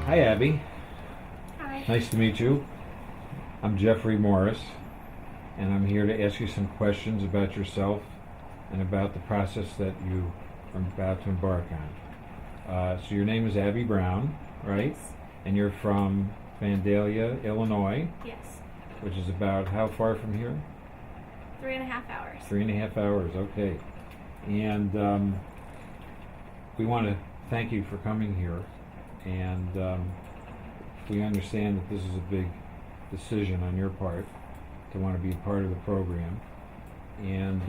Hi, Abby. Hi. Nice to meet you. I'm Jeffrey Morris, and I'm here to ask you some questions about yourself and about the process that you are about to embark on. So your name is Abby Brown, right? Yes. And you're from Vandalia, Illinois, Yes. which is about how far from here? 3.5 hours. 3.5 hours, okay. And we want to thank you for coming here, and we understand that this is a big decision on your part to want to be a part of the program, and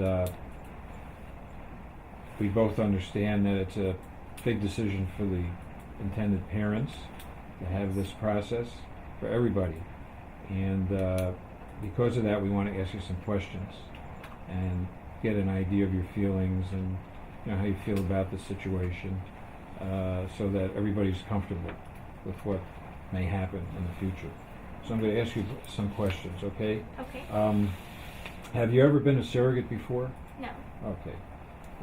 we both understand that it's a big decision for the intended parents to have this process for everybody, and because of that we want to ask you some questions and get an idea of your feelings and how you feel about the situation, so that everybody's comfortable with what may happen in the future. So I'm going to ask you some questions, okay? Okay. Have you ever been a surrogate before? No. Okay.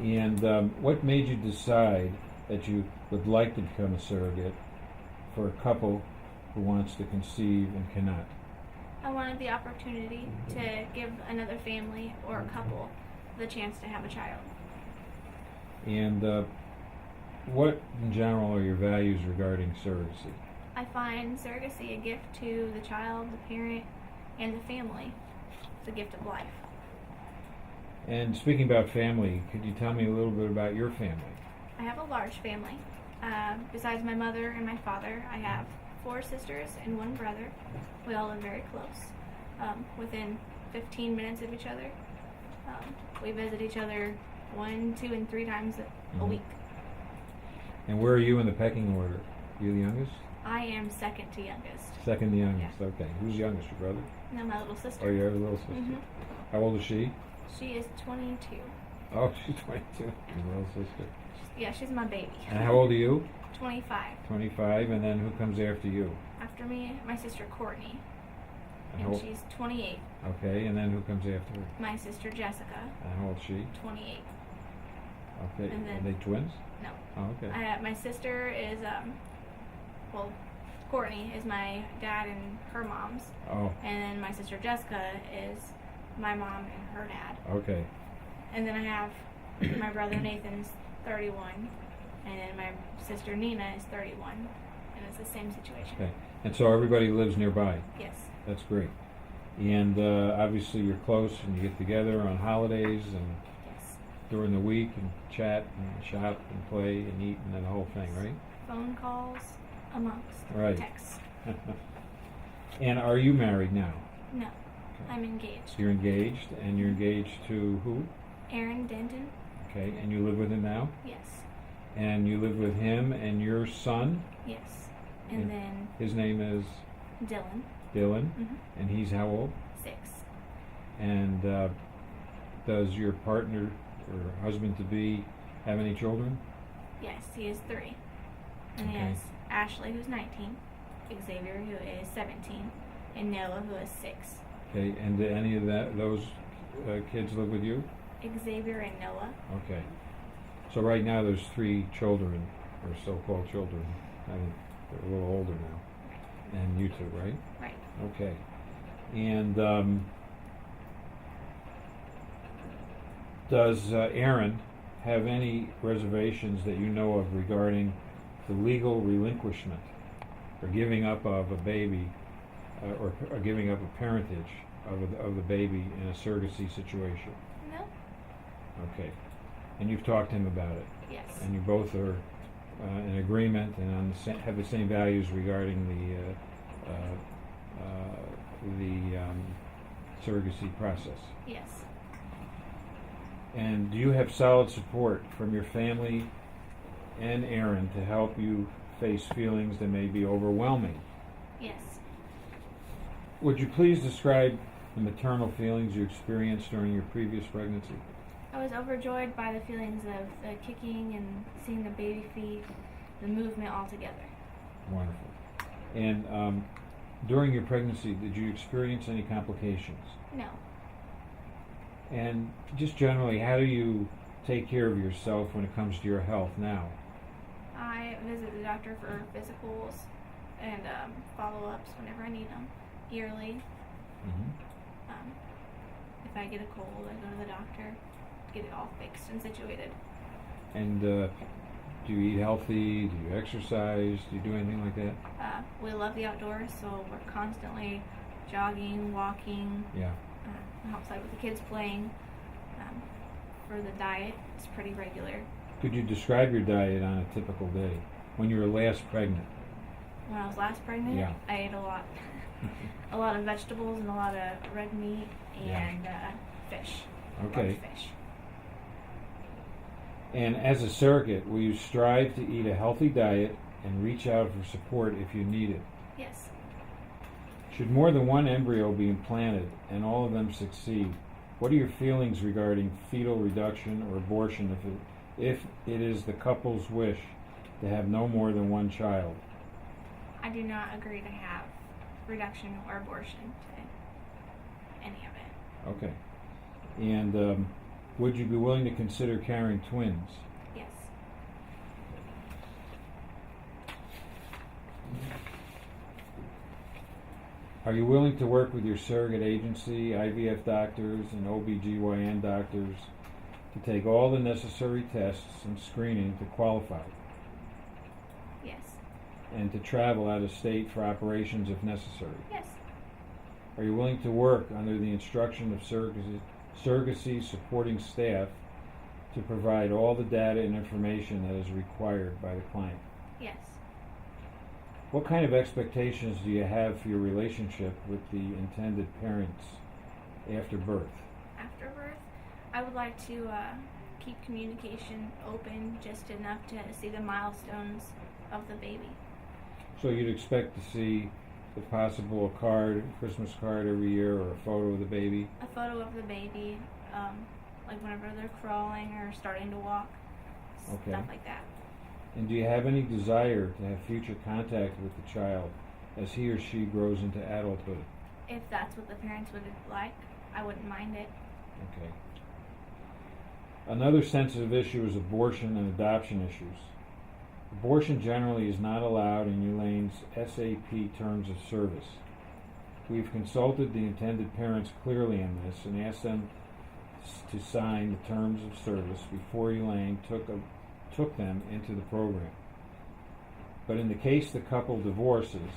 And what made you decide that you would like to become a surrogate for a couple who wants to conceive and cannot? I wanted the opportunity to give another family or a couple the chance to have a child. And what, in general, are your values regarding surrogacy? I find surrogacy a gift to the child, the parent, and the family. It's a gift of life. And speaking about family, could you tell me a little bit about your family? I have a large family. Besides my mother and my father, I have 4 sisters and 1 brother. We all live very close, within 15 minutes of each other. We visit each other 1, 2, and 3 times a week. And where are you in the pecking order? You the youngest? I am second to youngest. Second to youngest, Yeah. okay. Who's youngest, your brother? No, my little sister. Oh, you have a little sister. Mhm. How old is she? She is 22. Oh, she's 22. Your little sister. Yeah, she's my baby. And how old are you? 25. 25, and then who comes after you? After me, my sister Courtney, And and how- she's 28. Okay, and then who comes after her? My sister Jessica, And how old is she? 28. Okay, And then- are they twins? No. Oh, okay. My sister is, well, Courtney is my dad and her mom's, Oh, and then my sister Jessica is my mom and her dad. okay. And then I have my brother Nathan's 31, and then my sister Nina is 31, and it's the same situation. Okay. And so everybody lives nearby. Yes. That's great. And obviously you're close and you get together on holidays and Yes. during the week and chat and shop and play and eat and then the whole thing, right? Phone calls amongst Right. texts. And are you married now? No, I'm engaged. You're engaged, and you're engaged to who? Aaron Denton? Okay, and you live with him now? Yes. And you live with him and your son? Yes. And then His name is Dylan, Dylan, Mhm. and he's how old? 6. And does your partner or husband-to-be have any children? Yes, he is 3. And he Okay. has Ashley, who's 19, Xavier, who is 17, and Noah, who is 6. Okay, and do any of those kids live with you? Xavier and Noah. Okay. So right now there's 3 children, or so-called children. I mean, they're a little older now. And you 2, right? Right. Okay. And does Aaron have any reservations that you know of regarding the legal relinquishment or giving up of a baby or giving up a parentage of the baby in a surrogacy situation? No? Okay. And you've talked to him about it? Yes. And you both are in agreement and have the same values regarding the surrogacy process. Yes. And do you have solid support from your family and Aaron to help you face feelings that may be overwhelming? Yes. Would you please describe the maternal feelings you experienced during your previous pregnancy? I was overjoyed by the feelings of the kicking and seeing the baby feet, the movement all together. Wonderful. And during your pregnancy, did you experience any complications? No. And just generally, how do you take care of yourself when it comes to your health now? I visit the doctor for physicals and follow-ups whenever I need them, yearly. Mm-hmm. If I get a cold, I go to the doctor to get it all fixed and situated. And do you eat healthy? Do you exercise? Do you do anything like that? We love the outdoors, so we're constantly jogging, walking. Yeah. Outside with the kids playing. For the diet, it's pretty regular. Could you describe your diet on a typical day when you were last pregnant? When I was last pregnant, Yeah. I ate a lot. A lot of vegetables and a lot of red meat and fish. Okay. Large fish. And as a surrogate, will you strive to eat a healthy diet and reach out for support if you need it? Yes. Should more than one embryo be implanted and all of them succeed, what are your feelings regarding fetal reduction or abortion if it is the couple's wish to have no more than one child? I do not agree to have reduction or abortion to any of it. Okay. And would you be willing to consider carrying twins? Yes. Are you willing to work with your surrogate agency, IVF doctors, and OBGYN doctors to take all the necessary tests and screening to qualify, Yes. and to travel out of state for operations if necessary? Yes. Are you willing to work under the instruction of surrogacy supporting staff to provide all the data and information that is required by the client? Yes. What kind of expectations do you have for your relationship with the intended parents after birth? After birth, I would like to keep communication open just enough to see the milestones of the baby. So you'd expect to see, if possible, a card, Christmas card every year, or a photo of the baby? A photo of the baby, like whenever they're crawling or starting to walk, Okay. stuff like that. And do you have any desire to have future contact with the child as he or she grows into adulthood? If that's what the parents would like, I wouldn't mind it. Okay. Another sensitive issue is abortion and adoption issues. Abortion generally is not allowed in ULANE's SAP terms of service. We've consulted the intended parents clearly on this and asked them to sign the terms of service before ULANE took them into the program. But in the case the couple divorces,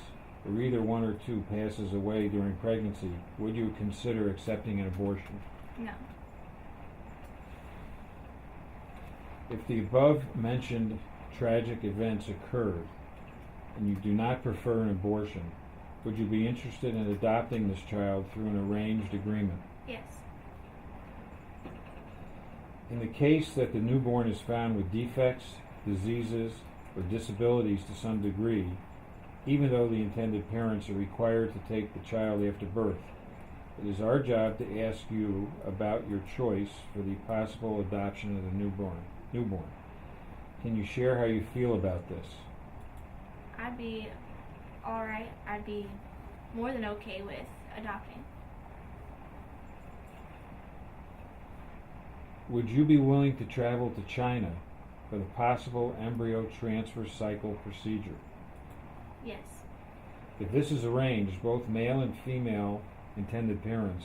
or either one or two passes away during pregnancy, would you consider accepting an abortion? No. If the above-mentioned tragic events occurred and you do not prefer an abortion, would you be interested in adopting this child through an arranged agreement? Yes. In the case that the newborn is found with defects, diseases, or disabilities to some degree, even though the intended parents are required to take the child after birth, it is our job to ask you about your choice for the possible adoption of the newborn. Can you share how you feel about this? I'd be alright. I'd be more than okay with adopting. Would you be willing to travel to China for the possible embryo transfer cycle procedure? Yes. If this is arranged, both male and female intended parents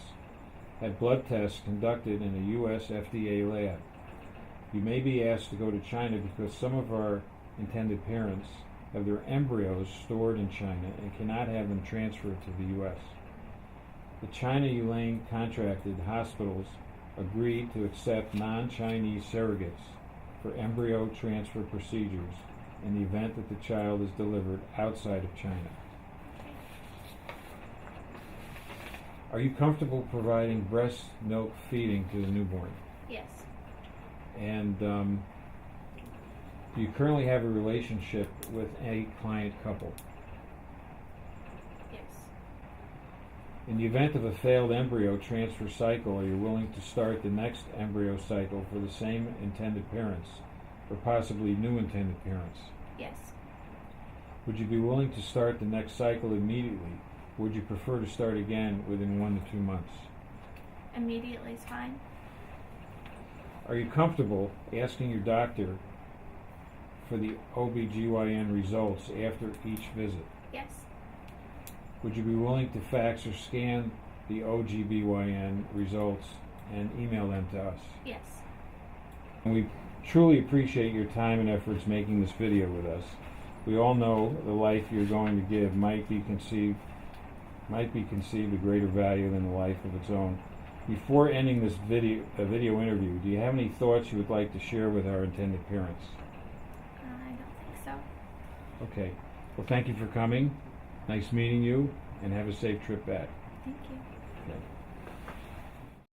have blood tests conducted in a U.S. FDA lab. You may be asked to go to China because some of our intended parents have their embryos stored in China and cannot have them transferred to the U.S. The China ULANE contracted hospitals agreed to accept non-Chinese surrogates for embryo transfer procedures in the event that the child is delivered outside of China. Are you comfortable providing breast milk feeding to the newborn? Yes. And do you currently have a relationship with a client couple? Yes. In the event of a failed embryo transfer cycle, are you willing to start the next embryo cycle for the same intended parents, or possibly new intended parents? Yes. Would you be willing to start the next cycle immediately? Would you prefer to start again within 1 to 2 months? Immediately is fine. Are you comfortable asking your doctor for the OBGYN results after each visit? Yes. Would you be willing to fax or scan the OGBYN results and email them to us? Yes. And we truly appreciate your time and efforts making this video with us. We all know the life you're going to give might be conceived of greater value than the life of its own. Before ending this video interview, do you have any thoughts you would like to share with our intended parents? I don't think so. Okay. Well, thank you for coming. Nice meeting you, and have a safe trip back. Thank you.